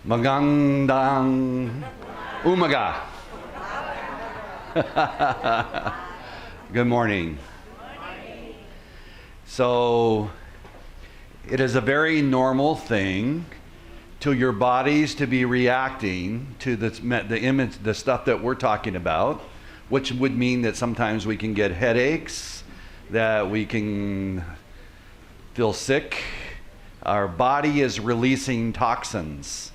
Magandang umaga. Good morning. So, it is a very normal thing to your bodies to be reacting to the image, the stuff that we're talking about, which would mean that sometimes we can get headaches, that we can feel sick. Our body is releasing toxins.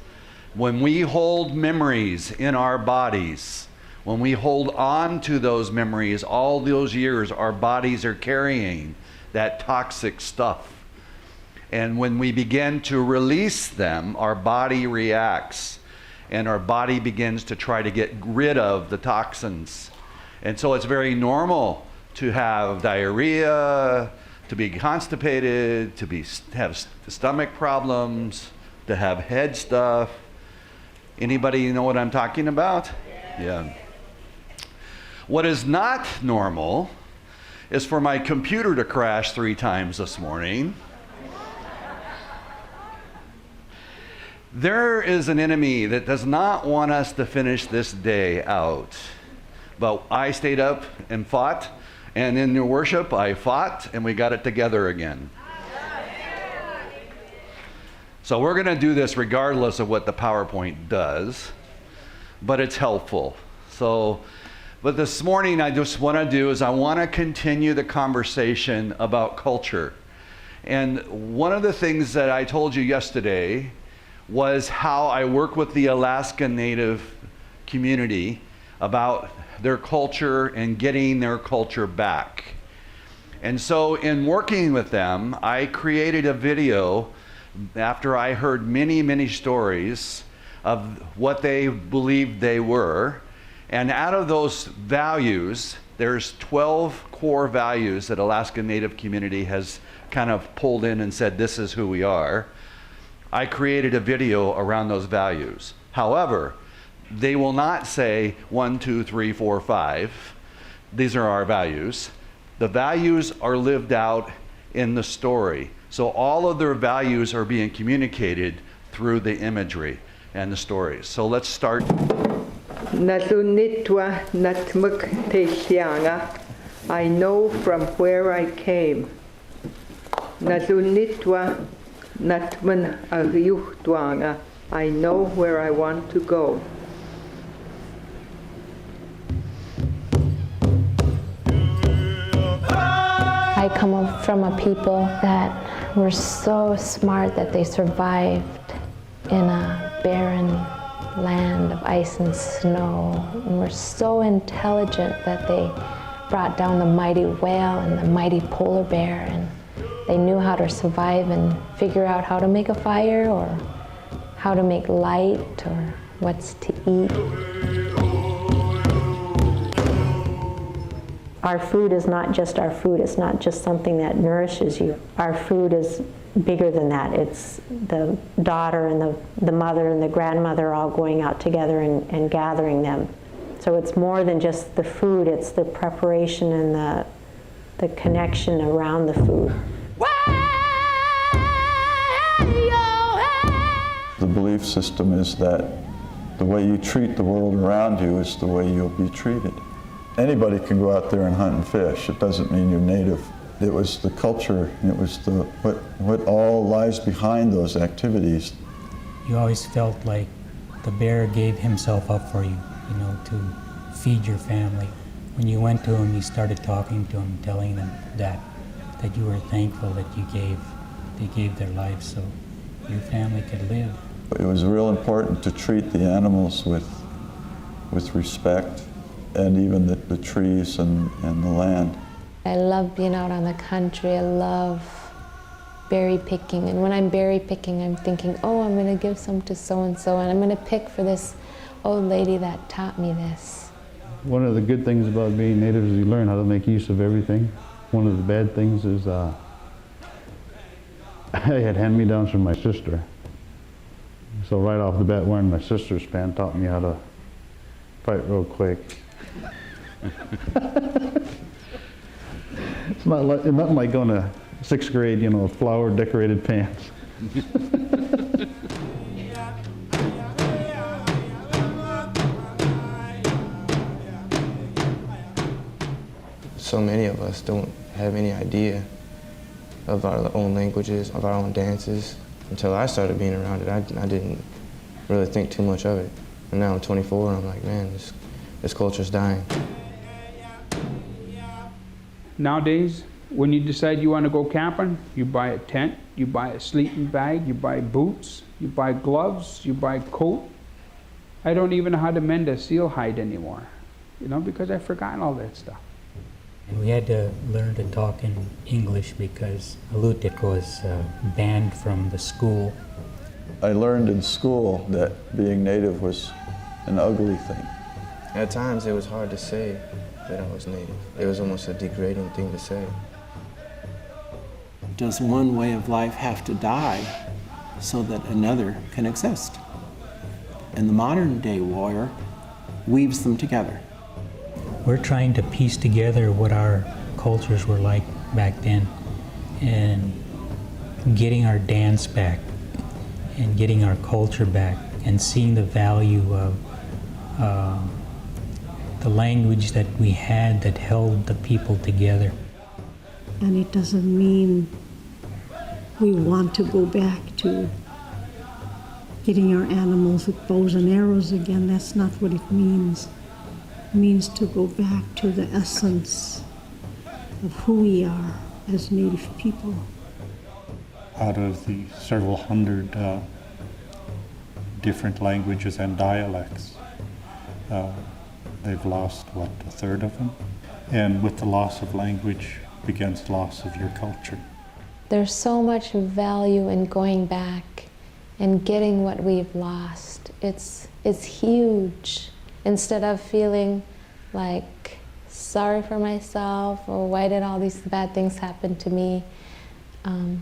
When we hold memories in our bodies, when we hold on to those memories all those years, our bodies are carrying that toxic stuff. And when we begin to release them, our body reacts and our body begins to try to get rid of the toxins. And so it's very normal to have diarrhea, to be constipated, to have stomach problems, to have head stuff. Anybody know what I'm talking about? Yeah. What is not normal is for my computer to crash 3 times this morning. There is an enemy that does not want us to finish this day out. But I stayed up and fought, and in the worship I fought, and we got it together again. So we're going to do this regardless of what the PowerPoint does, but it's helpful. But this morning I just want to do is I want to continue the conversation about culture. And one of the things that I told you yesterday was how I work with the Alaska Native community about their culture and getting their culture back. And so in working with them, I created a video after I heard many, many stories of what they believed they were. And out of those values, there's 12 core values that Alaska Native community has kind of pulled in and said, this is who we are. I created a video around those values. However, they will not say 1, 2, 3, 4, 5. These are our values. The values are lived out in the story. So all of their values are being communicated through the imagery and the stories. So let's start. I know from where I came. I know where I want to go. I come from a people that were so smart that they survived in a barren land of ice and snow, and were so intelligent that they brought down the mighty whale and the mighty polar bear, and they knew how to survive and figure out how to make a fire or how to make light or what's to eat. Our food is not just our food. It's not just something that nourishes you. Our food is bigger than that. It's the daughter and the mother and the grandmother all going out together and gathering them. So it's more than just the food. It's the preparation and the connection around the food. The belief system is that the way you treat the world around you is the way you'll be treated. Anybody can go out there and hunt and fish. It doesn't mean you're native. It was the culture, it was what all lies behind those activities. You always felt like the bear gave himself up for you, to feed your family. When you went to him, you started talking to him, telling them that you were thankful that they gave their lives so your family could live. It was real important to treat the animals with respect, and even the trees and the land. I love being out on the country. I love berry picking, and when I'm berry picking, I'm thinking, oh, I'm going to give some to so-and-so, and I'm going to pick for this old lady that taught me this. One of the good things about being Native is you learn how to make use of everything. One of the bad things is I had hand-me-downs from my sister. So right off the bat, wearing my sister's pants taught me how to fight real quick. It's nothing like going to 6th grade, flower decorated pants. so many of us don't have any idea of our own languages, of our own dances. Until I started being around it, I didn't really think too much of it. And now I'm 24 and I'm like, man, this culture's dying. Nowadays, when you decide you want to go camping, you buy a tent, you buy a sleeping bag, you buy boots, you buy gloves, you buy a coat. I don't even know how to mend a seal hide anymore, you know, because I've forgotten all that stuff. And we had to learn to talk in English because Alutiiq was banned from the school. I learned in school that being Native was an ugly thing. At times, it was hard to say that I was Native. It was almost a degrading thing to say. Does one way of life have to die so that another can exist? And the modern day warrior weaves them together. We're trying to piece together what our cultures were like back then and getting our dance back and getting our culture back and seeing the value of the language that we had that held the people together. And it doesn't mean we want to go back to getting our animals with bows and arrows again. That's not what it means. It means to go back to the essence of who we are as Native people. Out of the several hundred different languages and dialects, they've lost, what, a third of them? And with the loss of language begins loss of your culture. There's so much value in going back and getting what we've lost. It's huge. Instead of feeling like sorry for myself or why did all these bad things happen to me,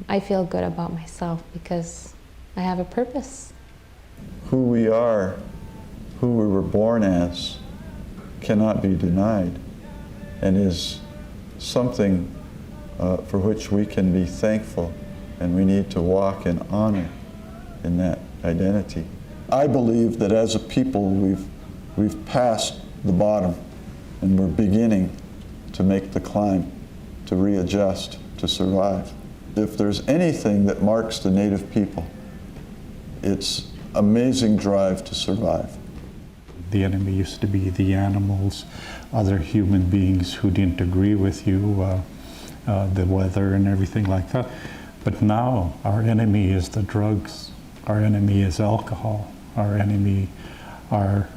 I feel good about myself because I have a purpose. Who we are, who we were born as, cannot be denied and is something for which we can be thankful, and we need to walk in honor in that identity. I believe that as a people we've passed the bottom and we're beginning to make the climb, to readjust, to survive. If there's anything that marks the Native people, it's amazing drive to survive. The enemy used to be the animals, other human beings who didn't agree with you, the weather and everything like that. But now our enemy is the drugs, our enemy is alcohol, our enemy are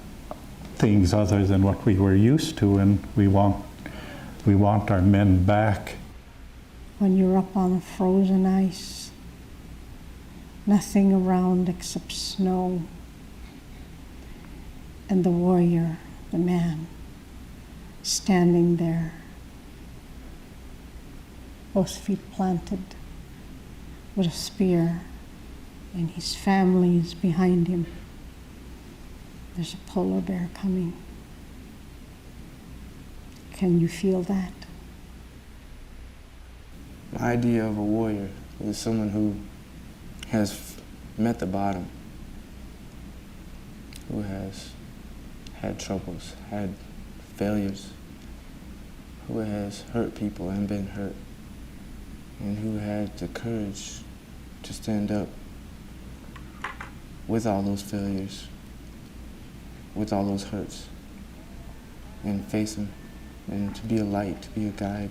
things other than what we were used to, and we want our men back. When you're up on the frozen ice, nothing around except snow, and the warrior, the man, standing there, both feet planted with a spear, and his family is behind him. There's a polar bear coming. Can you feel that? The idea of a warrior is someone who has met the bottom, who has had troubles, had failures, who has hurt people and been hurt, and who had the courage to stand up with all those failures, with all those hurts, and face them, and to be a light, to be a guide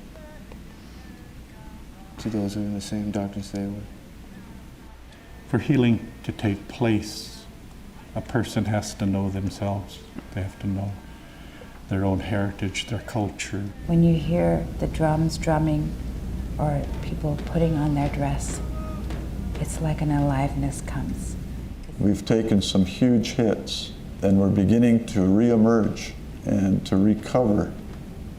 to those who are in the same darkness they were. For healing to take place, a person has to know themselves. They have to know their own heritage, their culture. When you hear the drums drumming or people putting on their dress, it's like an aliveness comes. We've taken some huge hits, and we're beginning to reemerge and to recover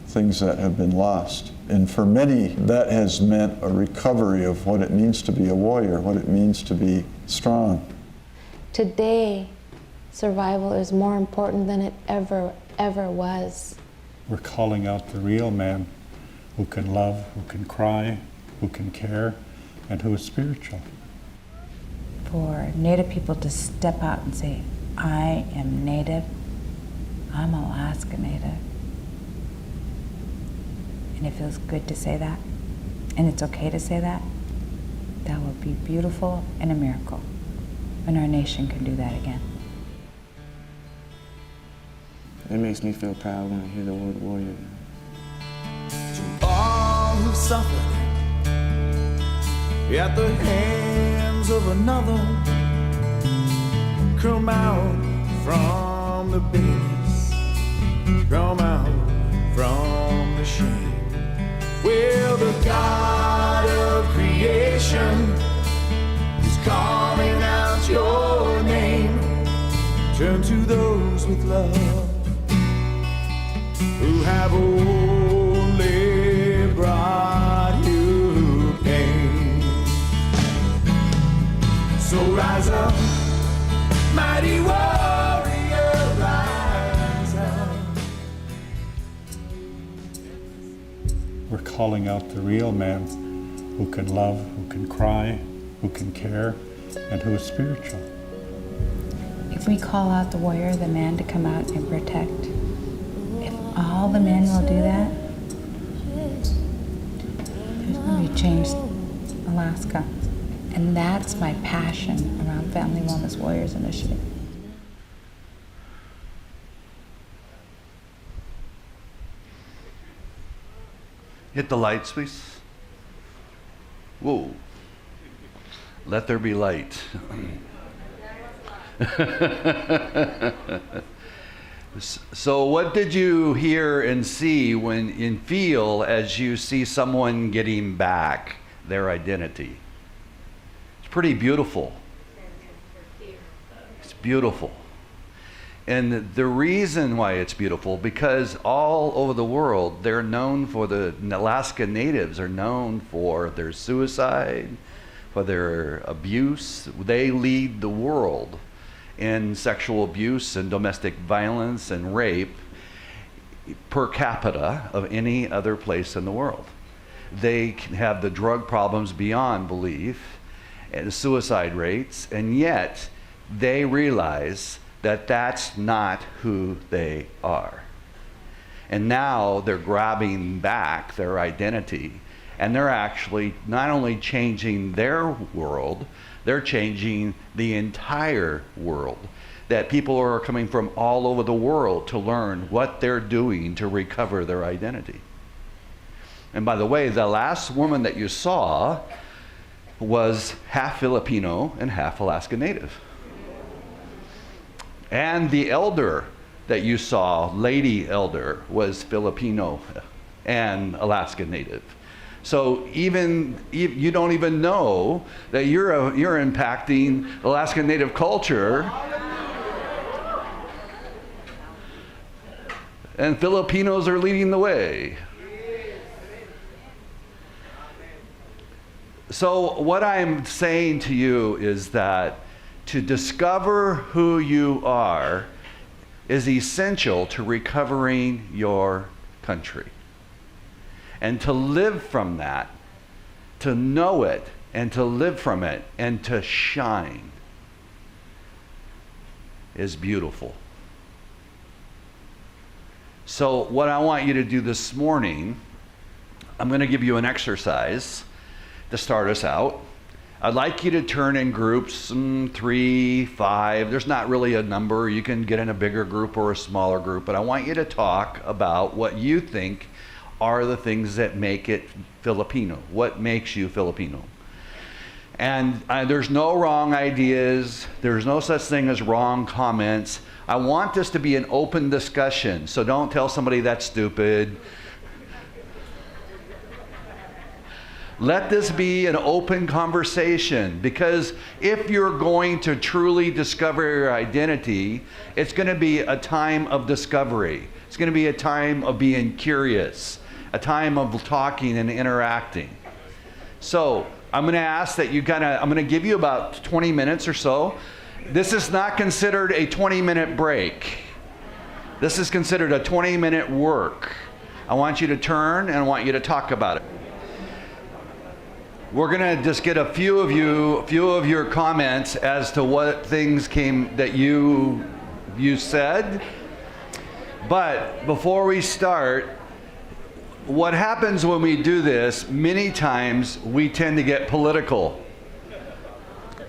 things that have been lost. And for many, that has meant a recovery of what it means to be a warrior, what it means to be strong. Today, survival is more important than it ever was. We're calling out the real man who can love, who can cry, who can care, and who is spiritual. For Native people to step out and say, I am Native, I'm Alaska Native. and it feels good to say that, and it's okay to say that, that will be beautiful and a miracle when our nation can do that again. It makes me feel proud when I hear the word warrior. To all who suffered at the hands of another, come out from the bitterness, come out from the shame. Well, the God of creation is calling out your name. Turn to those with love who have only brought you pain. So rise up, mighty warrior, rise up. We're calling out the real man who can love, who can cry, who can care, and who is spiritual. If we call out the warrior, the man to come out and protect, if all the men will do that, there's going to be change in Alaska. And that's my passion around Family Wellness Warriors Initiative. Hit the lights, please. Whoa. Let there be light. So what did you hear and see and feel as you see someone getting back their identity? It's pretty beautiful. It's beautiful. And the reason why it's beautiful, because all over the world, they're known for, the Alaska Natives are known for their suicide, for their abuse. They lead the world in sexual abuse and domestic violence and rape per capita of any other place in the world. They can have the drug problems beyond belief and suicide rates, and yet they realize that that's not who they are. And now they're grabbing back their identity, and they're actually not only changing their world, they're changing the entire world. That people are coming from all over the world to learn what they're doing to recover their identity. And by the way, the last woman that you saw was half Filipino and half Alaska Native. And the elder that you saw, lady elder, was Filipino and Alaska Native. So even you don't even know that you're impacting Alaska Native culture. And Filipinos are leading the way. So what I'm saying to you is that to discover who you are is essential to recovering your country. And to live from that, to know it, and to live from it, and to shine is beautiful. So what I want you to do this morning, I'm going to give you an exercise to start us out. I'd like you to turn in groups, 3, 5. There's not really a number. You can get in a bigger group or a smaller group, but I want you to talk about what you think are the things that make it Filipino. What makes you Filipino? And there's no wrong ideas. There's no such thing as wrong comments. I want this to be an open discussion, so don't tell somebody that's stupid. Let this be an open conversation, because if you're going to truly discover your identity, it's going to be a time of discovery. It's going to be a time of being curious, a time of talking and interacting. So I'm going to ask that I'm going to give you about 20 minutes or so. This is not considered a 20-minute break. This is considered a 20-minute work. I want you to turn and I want you to talk about it. We're going to just get a few of your comments as to what things came that you said. But before we start, what happens when we do this, many times we tend to get political.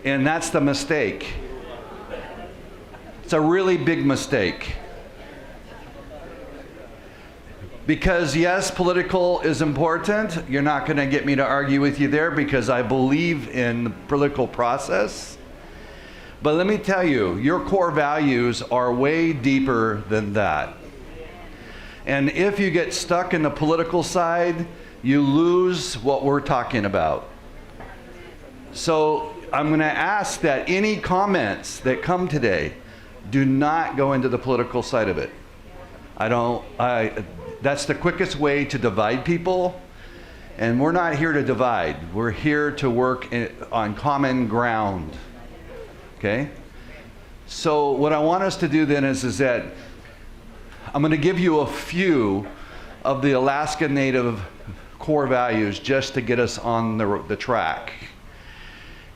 And that's the mistake. It's a really big mistake. Because yes, political is important. You're not going to get me to argue with you there because I believe in the political process. But let me tell you, your core values are way deeper than that. And if you get stuck in the political side, you lose what we're talking about. So I'm going to ask that any comments that come today, do not go into the political side of it. That's the quickest way to divide people, and we're not here to divide. We're here to work on common ground, okay? So what I want us to do then is that I'm going to give you a few of the Alaska Native core values just to get us on the track.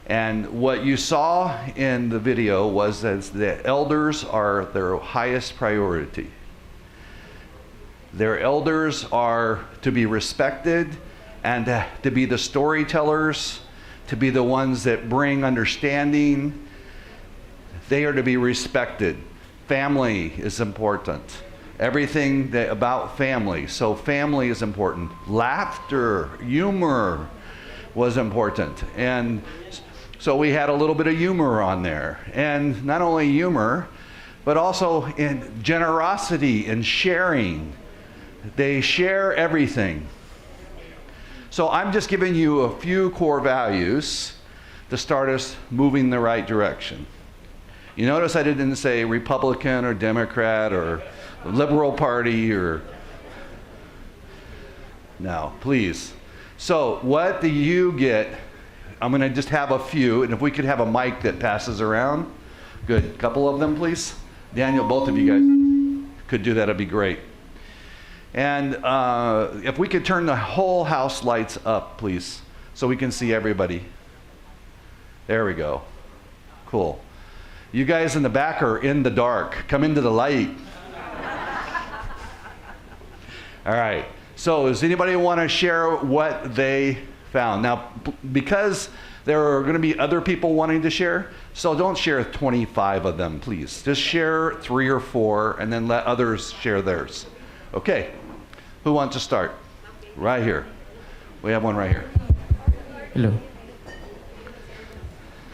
And what you saw in the video was that the elders are their highest priority. Their elders are to be respected and to be the storytellers, to be the ones that bring understanding. They are to be respected. Family is important. Everything about family. So family is important. Laughter, humor was important. And so we had a little bit of humor on there. And not only humor, but also in generosity and sharing. They share everything. So I'm just giving you a few core values to start us moving the right direction. You notice I didn't say Republican or Democrat or Liberal Party or... No, please. So what do you get? I'm going to just have a few, and if we could have a mic that passes around. Good. A couple of them, please. Daniel, both of you guys could do that, it'd be great. And if we could turn the whole house lights up, please, so we can see everybody. There we go. Cool. You guys in the back are in the dark. Come into the light. All right. So does anybody want to share what they found? Now, because there are going to be other people wanting to share, so don't share 25 of them, please. Just share 3 or 4 and then let others share theirs. Okay. Who wants to start? Right here. We have one right here. Hello.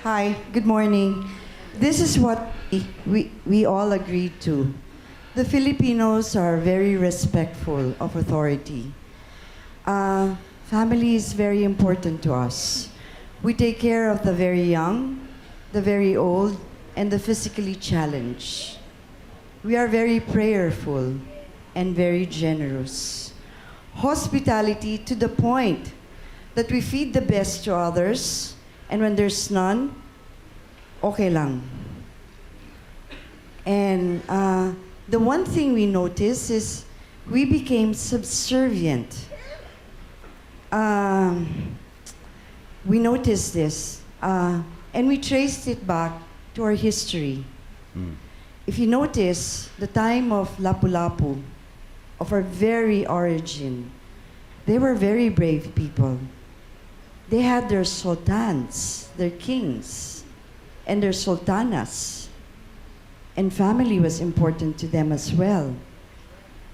Hi, good morning. This is what we all agreed to. The Filipinos are very respectful of authority. Family is very important to us. We take care of the very young, the very old, and the physically challenged. We are very prayerful and very generous. Hospitality to the point that we feed the best to others, and when there's none, okay lang. And the one thing we noticed is we became subservient. We noticed this, and we traced it back to our history. If you notice, the time of Lapu-Lapu, of our very origin, they were very brave people. They had their sultans, their kings, and their sultanas. And family was important to them as well.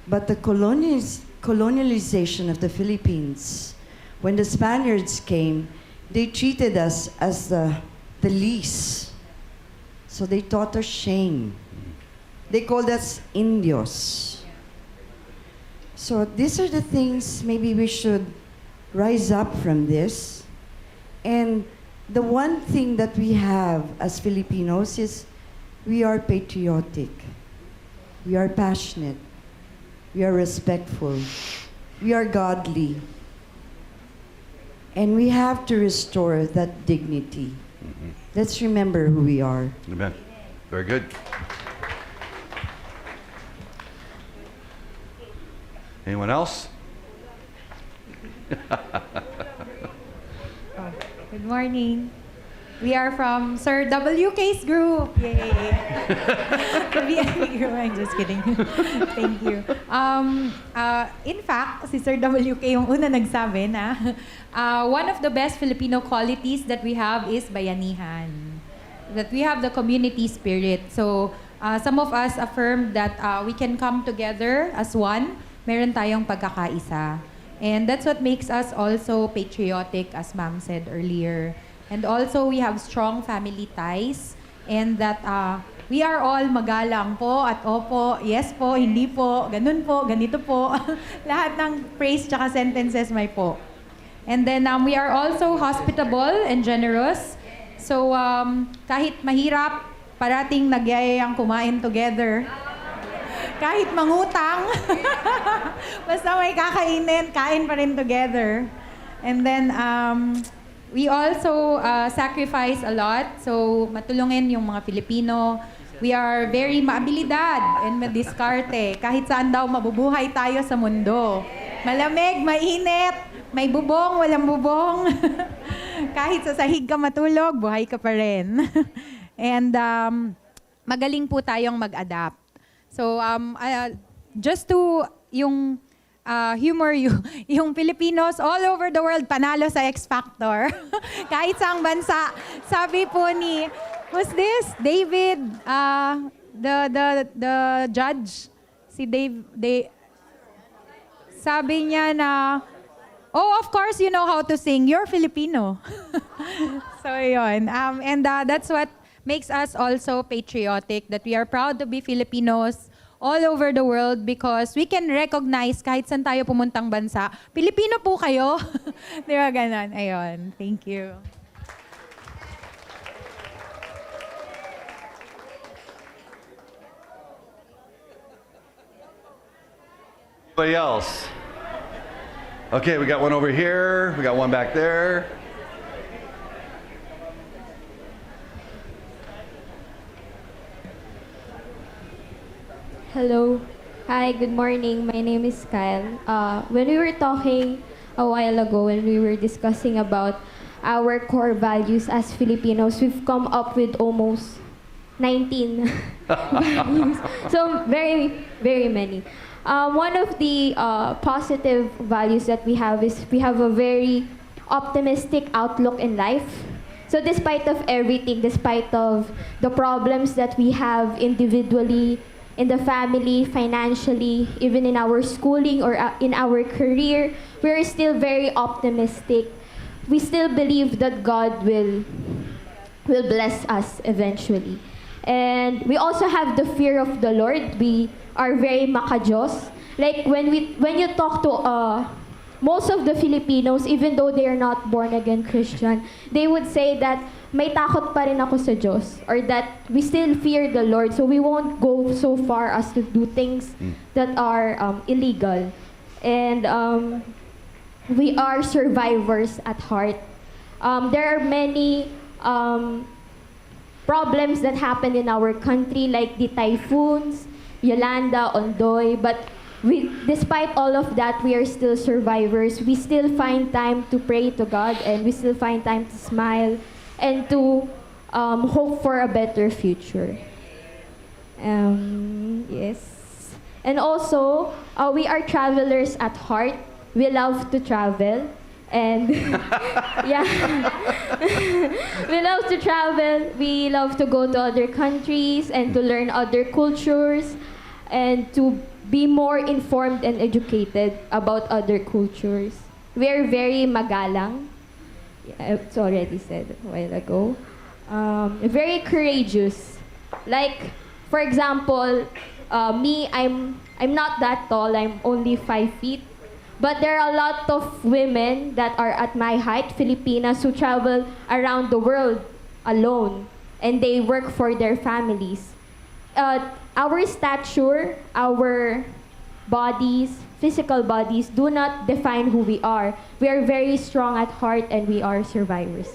But the colonialization of the Philippines, when the Spaniards came, they treated us as the least. So they taught us shame. They called us Indios. So these are the things maybe we should rise up from this. And the one thing that we have as Filipinos is we are patriotic. We are passionate. We are respectful. We are godly. And we have to restore that dignity. Let's remember who we are. Amen. Very good. Anyone else? Good morning. We are from Sir WK's group. Yay! The VIP group. I'm just kidding. Thank you. In fact, si Sir WK yung una nagsabi na one of the best Filipino qualities that we have is bayanihan. That we have the community spirit. So, some of us affirmed that we can come together as one. Meron tayong pagkakaisa. And that's what makes us also patriotic, as Ma'am said earlier. And also, we have strong family ties. And that we are all magalang po at opo, yes po, hindi po, ganun po, ganito po. Lahat ng phrase tsaka sentences may po. And then we are also hospitable and generous. So kahit mahirap, parating nagyayayang kumain together. Kahit mangutang, basta may kakainin, kain pa rin together. And then, we also sacrifice a lot. So, matulungin yung mga Filipino. We are very maabilidad and madiskarte. Kahit saan daw mabubuhay tayo sa mundo. Malamig, mainit, may bubong, walang bubong. Kahit sa sahig ka matulog, buhay ka pa rin. And magaling po tayong mag-adapt. So, just to yung humor yung Filipinos all over the world panalo sa X Factor. Kahit saang bansa. Sabi po ni, who's this? David, the judge. Si Dave, sabi niya na, oh, of course you know how to sing. You're Filipino. So, yun. And that's what makes us also patriotic, that we are proud to be Filipinos all over the world because we can recognize kahit saan tayo pumuntang bansa, Pilipino po kayo. Di ba ganon? Ayun. Thank you. Anybody else? Okay, we got one over here. We got one back there. Hello. Hi, good morning. My name is Kyle. When we were talking a while ago, when we were discussing about our core values as Filipinos, we've come up with almost 19 values. So very, very many. One of the positive values that we have is we have a very optimistic outlook in life. So despite of everything, despite of the problems that we have individually, in the family, financially, even in our schooling or in our career, we're still very optimistic. We still believe that God will bless us eventually. And we also have the fear of the Lord. We are very makajos. Like when you talk to most of the Filipinos, even though they are not born again Christian, they would say that may takot pa rin ako sa Diyos, or that we still fear the Lord, so we won't go so far as to do things that are illegal. And we are survivors at heart. There are many problems that happen in our country, like the typhoons, Yolanda, Ondoy, but despite all of that, we are still survivors. We still find time to pray to God, and we still find time to smile and to hope for a better future. Yes. And also, we are travelers at heart. We love to travel. And yeah, we love to travel. We love to go to other countries and to learn other cultures and to be more informed and educated about other cultures. We are very magalang. It's already said a while ago. Very courageous. Like, for example, me, I'm not that tall. I'm only 5 feet. But there are a lot of women that are at my height, Filipinas, who travel around the world alone, and they work for their families. Our stature, our bodies, physical bodies, do not define who we are. We are very strong at heart, and we are survivors.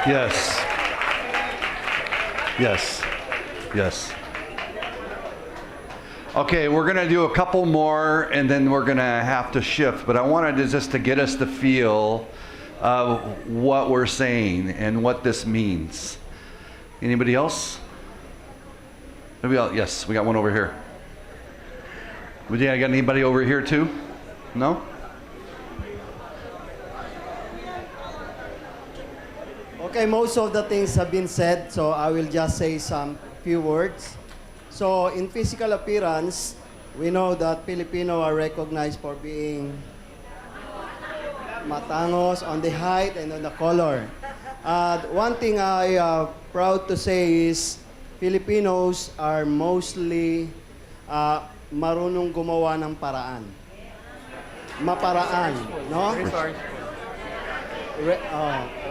Yes. Yes. Yes. Okay, we're going to do a couple more, and then we're going to have to shift. But I wanted to just to get us the feel what we're saying and what this means. Anybody else? Anybody else? Yes, we got one over here. Got anybody over here too? No? Okay, most of the things have been said, so I will just say some few words. So, in physical appearance, we know that Filipino are recognized for being matangos on the height and on the color. One thing I proud to say is Filipinos are mostly marunong gumawa ng paraan. Maparaan, no?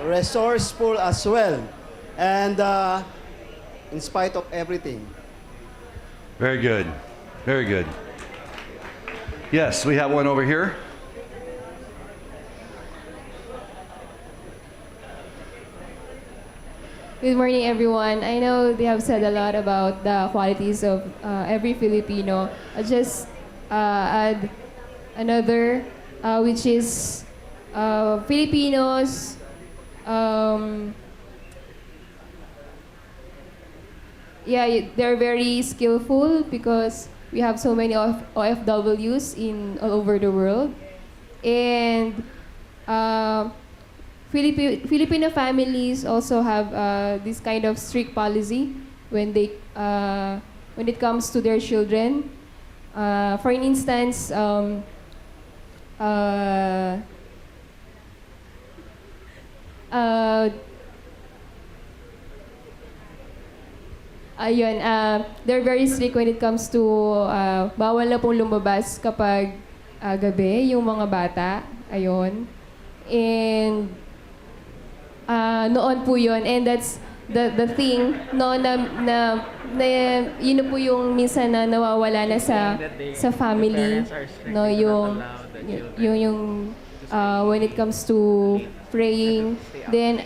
Resourceful as well. And in spite of everything. Very good. Very good. Yes, we have one over here. Good morning, everyone. I know they have said a lot about the qualities of every Filipino. I'll just add another, which is Filipinos they're very skillful because we have so many OFWs all over the world. And Filipino families also have this kind of strict policy when it comes to their children. For instance, they're very strict when it comes to bawal na pong lumabas kapag gabi yung mga bata. Ayun. And noon po yun. And that's the thing noon na yun na po yung minsan na nawawala na sa family. No, yung when it comes to praying, then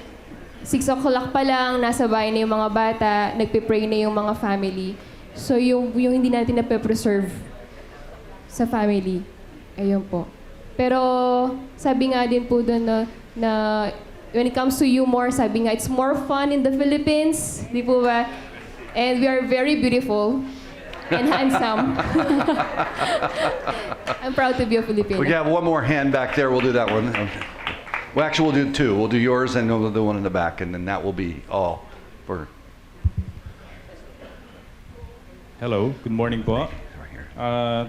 6 o'clock pa lang, nasa bahay na yung mga bata, nagpe-pray na yung mga family. So yung hindi natin na-preserve sa family. Ayun po. Pero sabi nga din po doon na when it comes to humor, sabi nga, it's more fun in the Philippines. Di po ba? And we are very beautiful and handsome. I'm proud to be a Filipino. We have one more hand back there. We'll do that one. Okay. Well, actually, we'll do two. We'll do yours and we'll do one in the back, and then that will be all for. Hello, good morning po.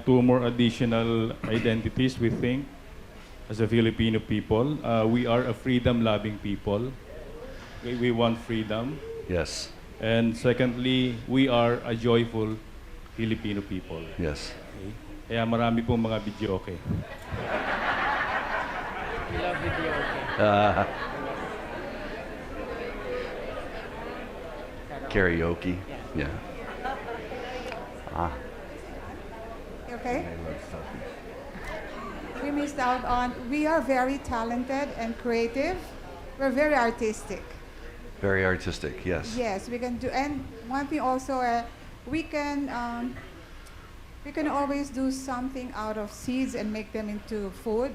Two more additional identities we think as a Filipino people. We are a freedom-loving people. We want freedom. Yes. And secondly, we are a joyful Filipino people. Yes. Okay. Kaya marami pong mga video okay. We love video. Karaoke. Yeah. Okay. We missed out on, we are very talented and creative. We're very artistic. Very artistic, yes. Yes, we can do, and one thing also, we can always do something out of seeds and make them into food.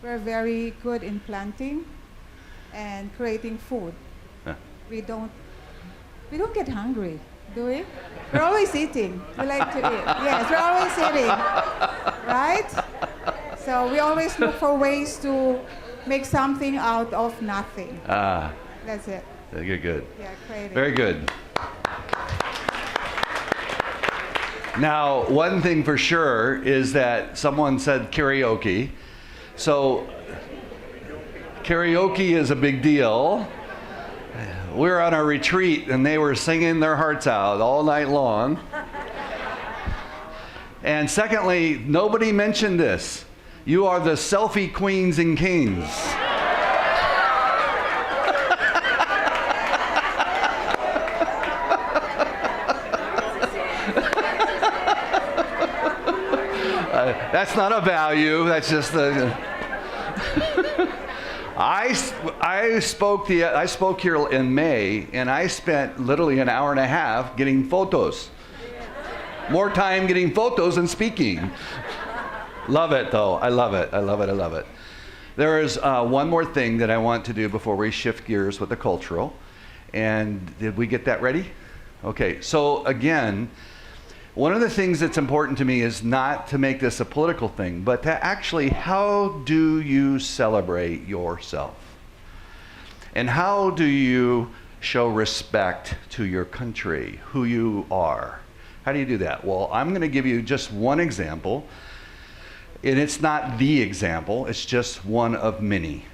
We're very good in planting and creating food. Yeah. We don't get hungry, do we? We're always eating. We like to eat. Yes, we're always eating, right? So we always look for ways to make something out of nothing. That's it. Good, good. Yeah, creative. Very good. Now, one thing for sure is that someone said karaoke. So, karaoke is a big deal. We were on a retreat and they were singing their hearts out all night long. And secondly, nobody mentioned this. You are the selfie queens and kings. That's not a value. That's just the. I spoke here in May, and I spent literally an hour and a half getting photos. More time getting photos than speaking. Love it, though. I love it. I love it. I love it. There is one more thing that I want to do before we shift gears with the cultural. And did we get that ready? Okay, so again, one of the things that's important to me is not to make this a political thing, but to actually, how do you celebrate yourself? And how do you show respect to your country, who you are? How do you do that? Well, I'm going to give you just one example. And it's not the example, it's just one of many.